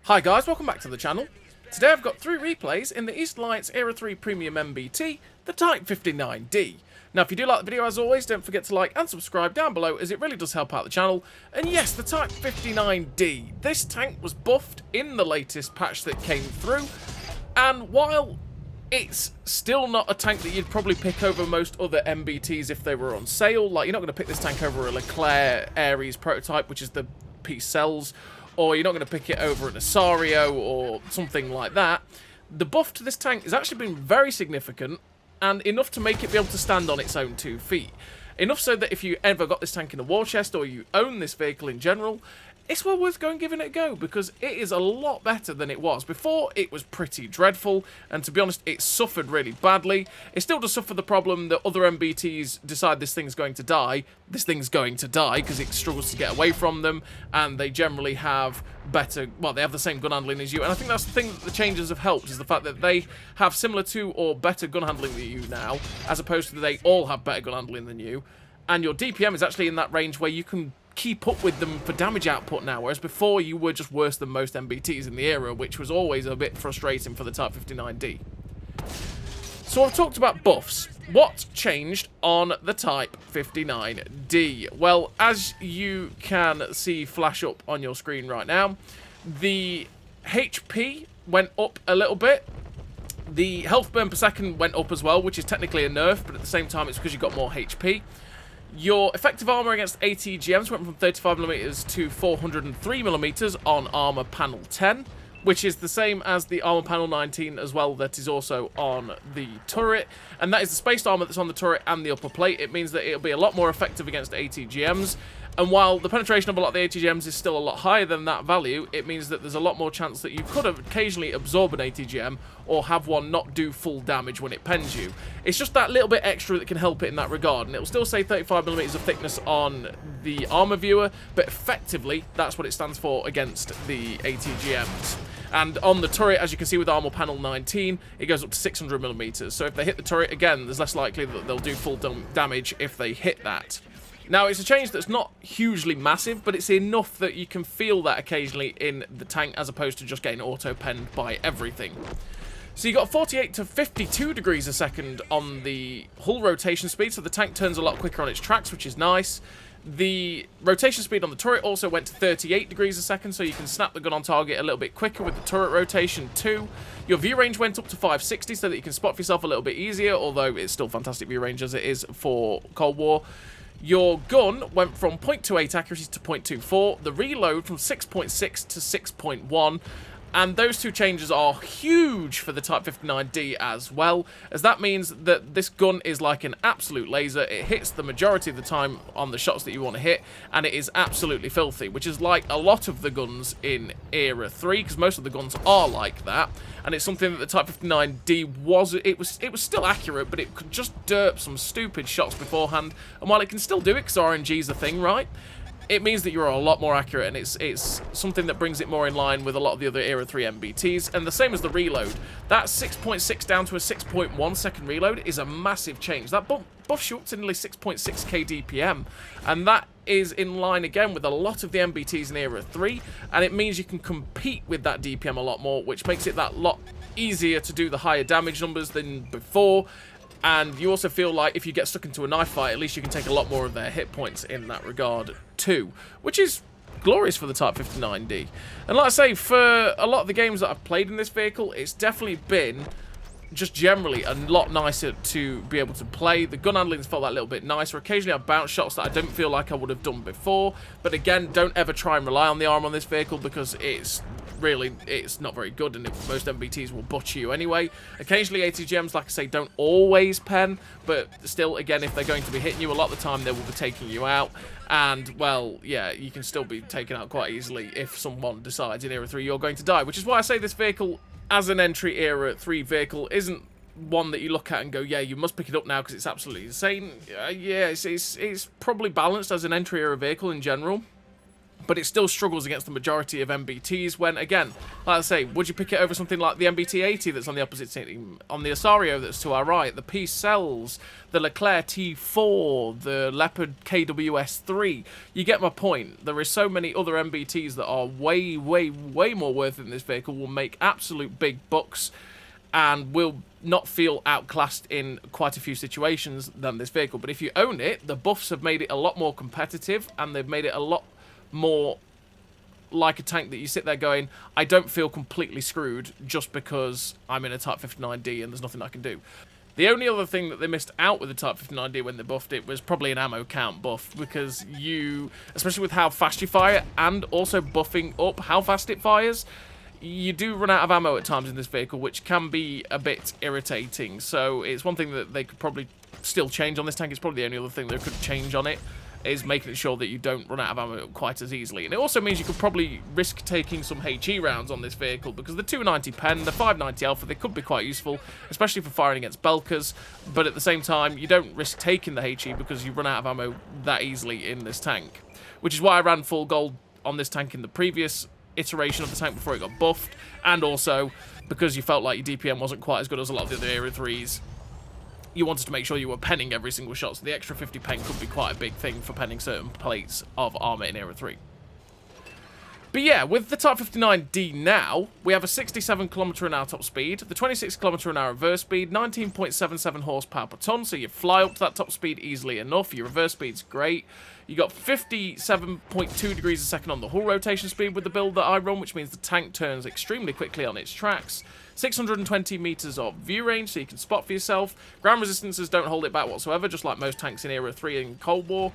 Hi guys, welcome back to the channel. Today I've got 3 replays in the East Alliance Era 3 Premium MBT, the Type 59D. Now if you do like the video as always, don't forget to like and subscribe down below as it really does help out the channel. And yes, the Type 59D. This tank was buffed in the latest patch that came through, and while it's still not a tank that you'd probably pick over most other MBTs if they were on sale, like you're not going to pick this tank over a Leclerc Ares prototype, which is the piece cells, or you're not going to pick it over an Asario or something like that. The buff to this tank has actually been very significant and enough to make it be able to stand on its own 2 feet. Enough so that if you ever got this tank in a war chest or you own this vehicle in general, it's well worth going giving it a go because it is a lot better than it was. Before, it was pretty dreadful, and to be honest, it suffered really badly. It still does suffer the problem that other MBTs decide this thing's going to die. This thing's going to die because it struggles to get away from them, and they generally have better, well, they have the same gun handling as you, and I think that's the thing that the changes have helped, is the fact that they have similar to or better gun handling than you now, as opposed to they all have better gun handling than you, and your DPM is actually in that range where you can keep up with them for damage output now, whereas before you were just worse than most MBTs in the era, which was always a bit frustrating for the Type 59D. So I've talked about buffs. What changed on the Type 59D? Well, as you can see flash up on your screen right now, the HP went up a little bit. The health burn per second went up as well, which is technically a nerf, but at the same time it's because you got more HP. Your effective armour against ATGMs went from 35mm to 403mm on Armour Panel 10, which is the same as the Armour Panel 19 as well that is also on the turret. And that is the spaced armour that's on the turret and the upper plate. It means that it'll be a lot more effective against ATGMs. And while the penetration of a lot of the ATGMs is still a lot higher than that value, it means that there's a lot more chance that you could have occasionally absorb an ATGM or have one not do full damage when it pens you. It's just that little bit extra that can help it in that regard, and it will still say 35mm of thickness on the armor viewer, but effectively that's what it stands for against the ATGMs. And on the turret, as you can see with Armour Panel 19, it goes up to 600mm, so if they hit the turret again, there's less likely that they'll do full damage if they hit that. Now, it's a change that's not hugely massive, but it's enough that you can feel that occasionally in the tank as opposed to just getting auto-penned by everything. So you got 48 to 52 degrees a second on the hull rotation speed, so the tank turns a lot quicker on its tracks, which is nice. The rotation speed on the turret also went to 38 degrees a second, so you can snap the gun on target a little bit quicker with the turret rotation too. Your view range went up to 560 so that you can spot for yourself a little bit easier, although it's still fantastic view range as it is for Cold War. Your gun went from 0.28 accuracy to 0.24, the reload from 6.6 to 6.1, and those 2 changes are huge for the Type 59D as well, as that means that this gun is like an absolute laser. It hits the majority of the time on the shots that you want to hit, and it is absolutely filthy, which is like a lot of the guns in Era 3, because most of the guns are like that, and it's something that the Type 59D was. It was still accurate, but it could just derp some stupid shots beforehand, and while it can still do it, because RNG is a thing, right? It means that you're a lot more accurate, and it's something that brings it more in line with a lot of the other Era 3 MBTs, and the same as the reload. That 6.6 down to a 6.1 second reload is a massive change. That buffs you up to nearly 6.6k DPM, and that is in line again with a lot of the MBTs in Era 3, and it means you can compete with that DPM a lot more, which makes it that lot easier to do the higher damage numbers than before. And you also feel like if you get stuck into a knife fight, at least you can take a lot more of their hit points in that regard too, which is glorious for the Type 59D. And like I say, for a lot of the games that I've played in this vehicle, it's definitely been just generally a lot nicer to be able to play. The gun handling's felt that little bit nicer. Occasionally I bounce shots that I don't feel like I would have done before, but again, don't ever try and rely on the arm on this vehicle because it's not very good, and most MBTs will butcher you anyway. Occasionally ATGMs, like I say, don't always pen, but still, again, if they're going to be hitting you, a lot of the time they will be taking you out, and, well, yeah, you can still be taken out quite easily if someone decides in Era 3 you're going to die, which is why I say this vehicle, as an entry Era 3 vehicle, isn't one that you look at and go, yeah, you must pick it up now because it's absolutely insane. Yeah, it's probably balanced as an entry Era vehicle in general. but it still struggles against the majority of MBTs when, again, like I say, would you pick it over something like the MBT 80 that's on the opposite team, on the Asario that's to our right, the Peace Cells, the Leclerc T4, the Leopard KWS 3? You get my point. There is so many other MBTs that are way, way, way more worth in this vehicle, will make absolute big bucks, and will not feel outclassed in quite a few situations than this vehicle. But if you own it, the buffs have made it a lot more competitive, and they've made it a lot more like a tank that you sit there going, I don't feel completely screwed just because I'm in a Type 59D and there's nothing I can do. The only other thing that they missed out with the Type 59D when they buffed it was probably an ammo count buff, because you, especially with how fast you fire and also buffing up how fast it fires, you do run out of ammo at times in this vehicle, which can be a bit irritating. So it's one thing that they could probably still change on this tank. It's probably the only other thing they could change on it, is making sure that you don't run out of ammo quite as easily. And it also means you could probably risk taking some HE rounds on this vehicle, because the 290 pen, the 590 alpha, they could be quite useful, especially for firing against Belkers, but at the same time, you don't risk taking the HE because you run out of ammo that easily in this tank. Which is why I ran full gold on this tank in the previous iteration of the tank before it got buffed, and also because you felt like your DPM wasn't quite as good as a lot of the other Era 3s. You wanted to make sure you were penning every single shot, so the extra 50 pen could be quite a big thing for penning certain plates of armor in Era 3. But yeah, with the Type 59D now, we have a 67km/h top speed, the 26km/h reverse speed, 19.77 horsepower per ton, so you fly up to that top speed easily enough. Your reverse speed's great. You got 57.2 degrees a second on the hull rotation speed with the build that I run, which means the tank turns extremely quickly on its tracks. 620 meters of view range, so you can spot for yourself. Ground resistances don't hold it back whatsoever, just like most tanks in Era 3 and Cold War.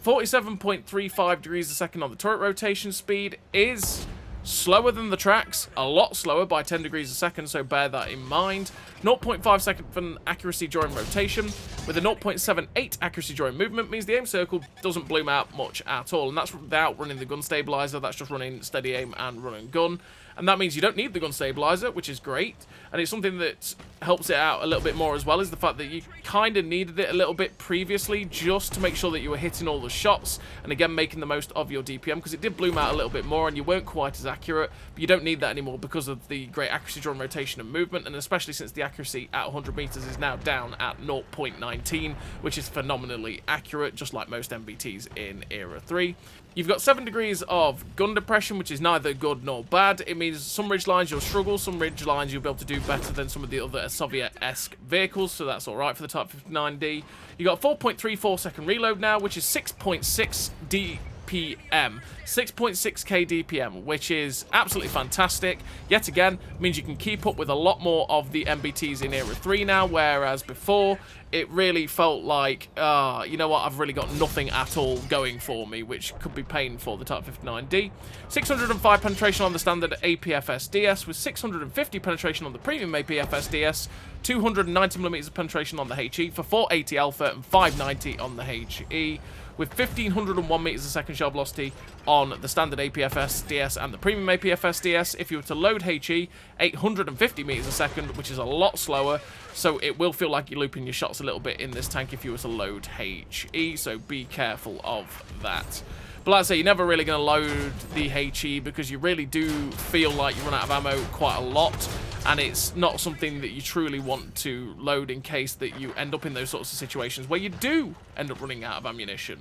47.35 degrees a second on the turret rotation speed is slower than the tracks, a lot slower by 10 degrees a second, so bear that in mind. 0.5 second accuracy during rotation, with a 0.78 accuracy during movement, means the aim circle doesn't bloom out much at all, and that's without running the gun stabilizer. That's just running steady aim and run and gun. And that means you don't need the gun stabilizer, which is great. And it's something that helps it out a little bit more as well, is the fact that you kind of needed it a little bit previously just to make sure that you were hitting all the shots and again making the most of your DPM, because it did bloom out a little bit more and you weren't quite as accurate. But you don't need that anymore because of the great accuracy during rotation and movement, and especially since the accuracy at 100 meters is now down at 0.19, which is phenomenally accurate, just like most MBTs in Era 3. You've got 7 degrees of gun depression, which is neither good nor bad. It means some ridge lines you'll struggle, some ridge lines you'll be able to do better than some of the other Soviet-esque vehicles, so that's alright for the Type 59D. You got 4.34 second reload now, which is 6.6 DPM. 6.6k DPM, which is absolutely fantastic. Yet again, means you can keep up with a lot more of the MBTs in Era 3 now, whereas before it really felt like, you know what, I've really got nothing at all going for me, which could be pain for the Type 59D. 605 penetration on the standard APFS DS, with 650 penetration on the premium APFS DS, 290mm of penetration on the HE for 480 alpha and 590 on the HE, with 1501 meters a second shell velocity on the standard APFS DS and the premium APFS DS. If you were to load HE, 850 meters a second, which is a lot slower, so it will feel like you're looping your shots a little bit in this tank if you were to load HE, so be careful of that. But like I say, you're never really going to load the HE because you really do feel like you run out of ammo quite a lot, and it's not something that you truly want to load in case that you end up in those sorts of situations where you do end up running out of ammunition.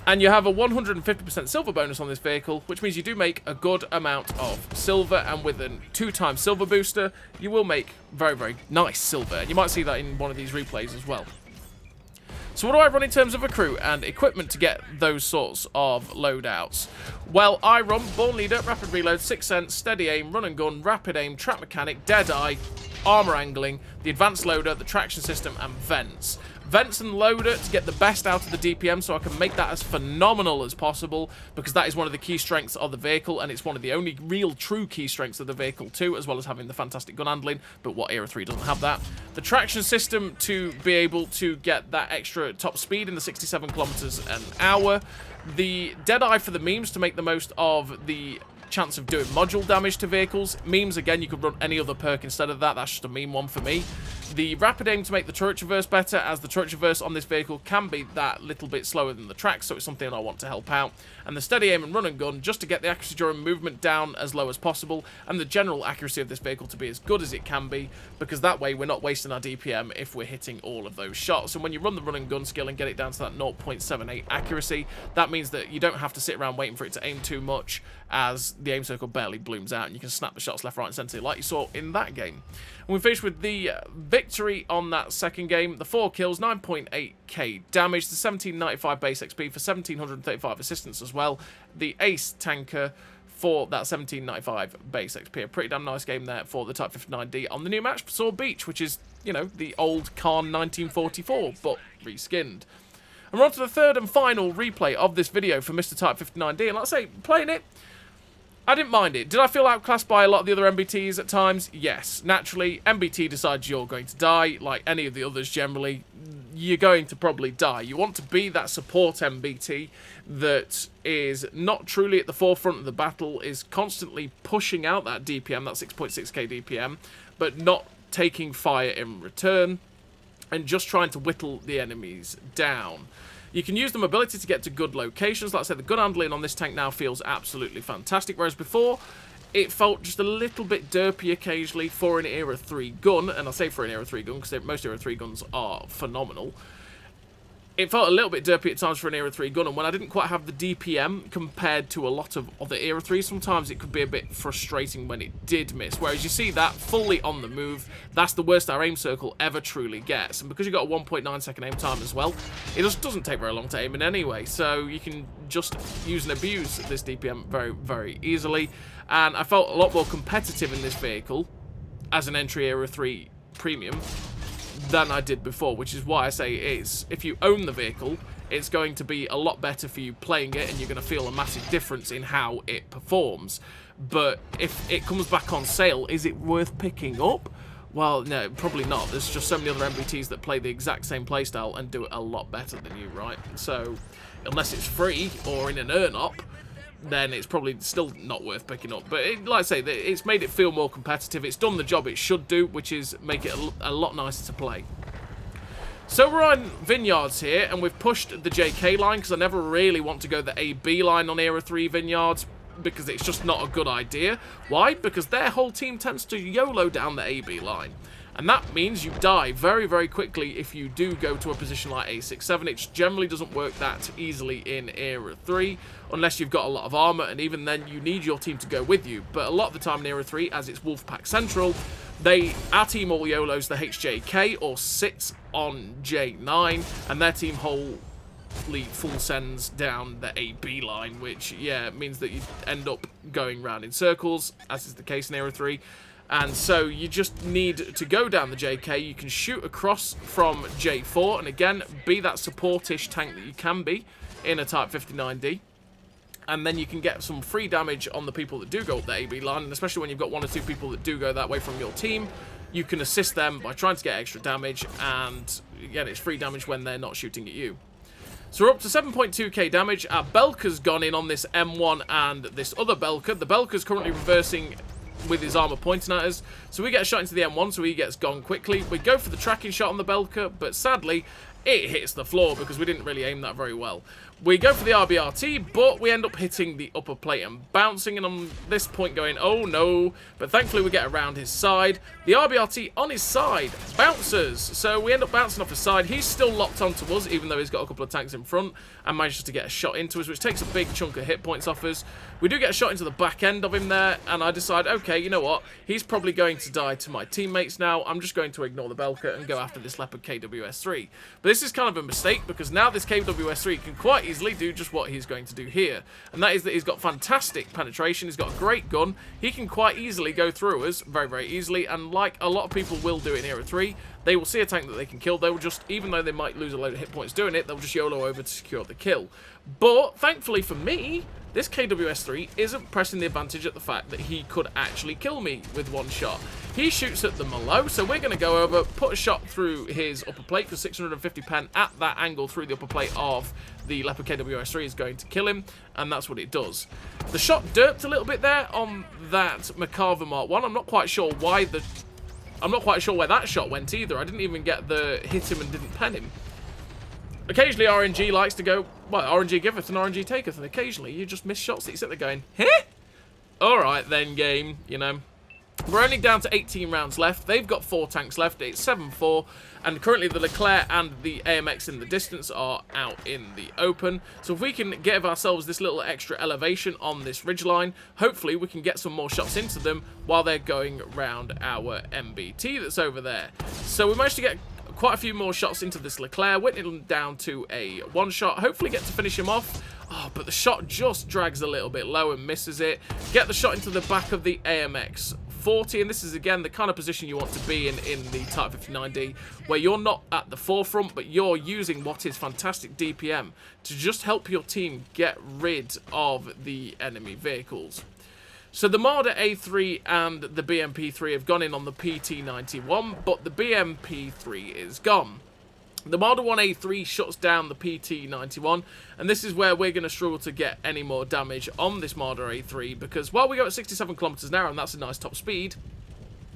And you have a 150% silver bonus on this vehicle, which means you do make a good amount of silver, and with a 2x silver booster, you will make very, very nice silver. And you might see that in one of these replays as well. So what do I run in terms of recruit and equipment to get those sorts of loadouts? Well, I run Born Leader, Rapid Reload, 6th Sense, Steady Aim, Run and Gun, Rapid Aim, Trap Mechanic, Deadeye, Armour Angling, the Advanced Loader, the Traction System, and Vents. Vents and Loader to get the best out of the DPM, so I can make that as phenomenal as possible, because that is one of the key strengths of the vehicle, and it's one of the only real true key strengths of the vehicle too, as well as having the fantastic gun handling, but what Era 3 doesn't have that. The Traction System to be able to get that extra top speed in the 67 kilometers an hour. The Deadeye for the memes to make the most of the chance of doing module damage to vehicles. Memes, again, you could run any other perk instead of that. That's just a meme one for me. The rapid aim to make the turret traverse better, as the turret traverse on this vehicle can be that little bit slower than the track, so it's something I want to help out. And the steady aim and run and gun, just to get the accuracy during movement down as low as possible, and the general accuracy of this vehicle to be as good as it can be, because that way we're not wasting our DPM if we're hitting all of those shots. And when you run the run and gun skill and get it down to that 0.78 accuracy, that means that you don't have to sit around waiting for it to aim too much, as the aim circle barely blooms out, and you can snap the shots left, right, and centre like you saw in that game. And we finished with the victory on that second game. The 4 kills, 9.8k damage, the 1795 base XP for 1735 assistance as well. The ace tanker for that 1795 base XP. A pretty damn nice game there for the Type 59D on the new match, Saw Beach, which is, you know, the old Khan 1944, but reskinned. And we're on to the third and final replay of this video for Mr. Type 59D, and like I say, playing it, I didn't mind it. Did I feel outclassed by a lot of the other MBTs at times? Yes. Naturally, MBT decides you're going to die, like any of the others generally. You're going to probably die. You want to be that support MBT that is not truly at the forefront of the battle, is constantly pushing out that DPM, that 6.6k DPM, but not taking fire in return, and just trying to whittle the enemies down. You can use the mobility to get to good locations. Like I said, the gun handling on this tank now feels absolutely fantastic, whereas before, it felt just a little bit derpy occasionally for an Era 3 gun, and I say for an Era 3 gun because most Era 3 guns are phenomenal. It felt a little bit derpy at times for an Era 3 gun, and when I didn't quite have the DPM compared to a lot of other Era 3s, sometimes it could be a bit frustrating when it did miss. Whereas you see that fully on the move, that's the worst our aim circle ever truly gets. And because you've got a 1.9 second aim time as well, it just doesn't take very long to aim in anyway, so you can just use and abuse this DPM very, very easily. And I felt a lot more competitive in this vehicle as an entry Era 3 premium than I did before, which is why I say if you own the vehicle, it's going to be a lot better for you playing it, and you're going to feel a massive difference in how it performs. But if it comes back on sale, is it worth picking up? Well, no, probably not. There's just so many other MBTs that play the exact same playstyle and do it a lot better than you, right? So, unless it's free or in an earn-up, then it's probably still not worth picking up. But like I say, it's made it feel more competitive. It's done the job it should do, which is make it a lot nicer to play. So we're on Vineyards here, and we've pushed the JK line, because I never really want to go the AB line on Era 3 Vineyards, because it's just not a good idea. Why? Because their whole team tends to YOLO down the AB line. And that means you die very, very quickly if you do go to a position like A67. It generally doesn't work that easily in Era 3, unless you've got a lot of armor, and even then you need your team to go with you. But a lot of the time in Era 3, as it's Wolfpack Central, our team all YOLOs the HJK or sits on J9, and their team wholly full sends down the AB line, which, yeah, means that you end up going round in circles, as is the case in Era 3. And so you just need to go down the JK. You can shoot across from J4, and again, be that support-ish tank that you can be in a Type 59D. And then you can get some free damage on the people that do go up the AB line, and especially when you've got 1 or 2 people that do go that way from your team, you can assist them by trying to get extra damage, and again, it's free damage when they're not shooting at you. So we're up to 7.2k damage. Our Belka's gone in on this M1 and this other Belka. The Belka's currently reversing with his armor pointing at us, so we get a shot into the M1, so he gets gone quickly. We go for the tracking shot on the Belka, but sadly it hits the floor because we didn't really aim that very well. We go for the RBRT, but we end up hitting the upper plate and bouncing, and on this point going, oh no, but thankfully we get around his side. The RBRT on his side bounces, so we end up bouncing off his side. He's still locked onto us, even though he's got a couple of tanks in front, and manages to get a shot into us, which takes a big chunk of hit points off us. We do get a shot into the back end of him there, and I decide, okay, you know what, he's probably going to die to my teammates now. I'm just going to ignore the Belka and go after this Leopard KWS3. But this is kind of a mistake, because now this KWS3 can quite easily do just what he's going to do here, and that is that he's got fantastic penetration. He's got a great gun. He can quite easily go through us very, very easily, and like a lot of people will do in Era 3, they will see a tank that they can kill. They will just, even though they might lose a load of hit points doing it, they'll just YOLO over to secure the kill. But thankfully for me, this KWS3 isn't pressing the advantage at the fact that he could actually kill me with 1 shot. He shoots at the Malo, so we're going to go over, put a shot through his upper plate, because 650 pen at that angle through the upper plate of the Leopard KWS3 is going to kill him, and that's what it does. The shot derped a little bit there on that McCarver Mark 1. I'm not quite sure why the I'm not quite sure where that shot went either. I didn't even get the hit him and didn't pen him. Occasionally RNG likes to go, well, RNG giveth and RNG taketh, and occasionally you just miss shots that you sit there going, huh? Alright then, game, you know. We're only down to 18 rounds left. They've got 4 tanks left. It's 7-4. And currently the Leclerc and the AMX in the distance are out in the open. So if we can give ourselves this little extra elevation on this ridgeline, hopefully we can get some more shots into them while they're going round our MBT that's over there. So we managed to get quite a few more shots into this Leclerc, whittling him down to a 1-shot. Hopefully get to finish him off. Oh, but the shot just drags a little bit low and misses it. Get the shot into the back of the AMX 40, and this is again the kind of position you want to be in the Type 59D, where you're not at the forefront, but you're using what is fantastic DPM to just help your team get rid of the enemy vehicles. So the Marder A3 and the BMP3 have gone in on the PT91, but the BMP3 is gone. The Marder 1A3 shuts down the PT91, and this is where we're going to struggle to get any more damage on this Marder A3, because while we go at 67 kilometers an hour, and that's a nice top speed,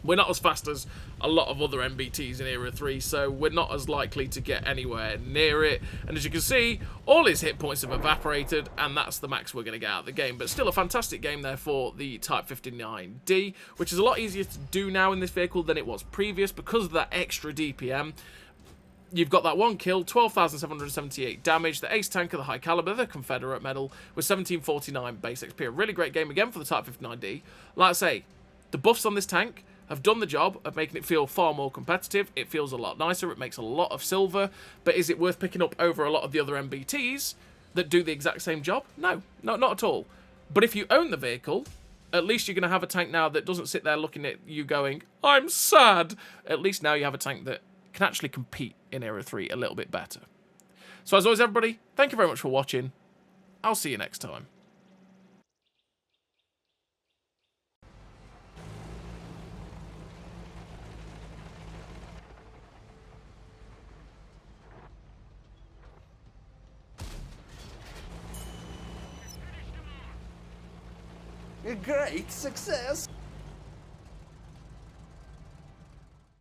we're not as fast as a lot of other MBTs in Era 3, so we're not as likely to get anywhere near it. And as you can see, all his hit points have evaporated, and that's the max we're going to get out of the game. But still a fantastic game there for the Type 59D, which is a lot easier to do now in this vehicle than it was previous because of that extra DPM. You've got that 1 kill, 12,778 damage, the ace tank of the high caliber, the Confederate medal, with 1749 base XP. A really great game again for the Type 59D. Like I say, the buffs on this tank have done the job of making it feel far more competitive. It feels a lot nicer, it makes a lot of silver, but is it worth picking up over a lot of the other MBTs that do the exact same job? No, not at all. But if you own the vehicle, at least you're going to have a tank now that doesn't sit there looking at you going, I'm sad. At least now you have a tank that can actually compete in Era 3 a little bit better. So as always, everybody, thank you very much for watching. I'll see you next time. A great success!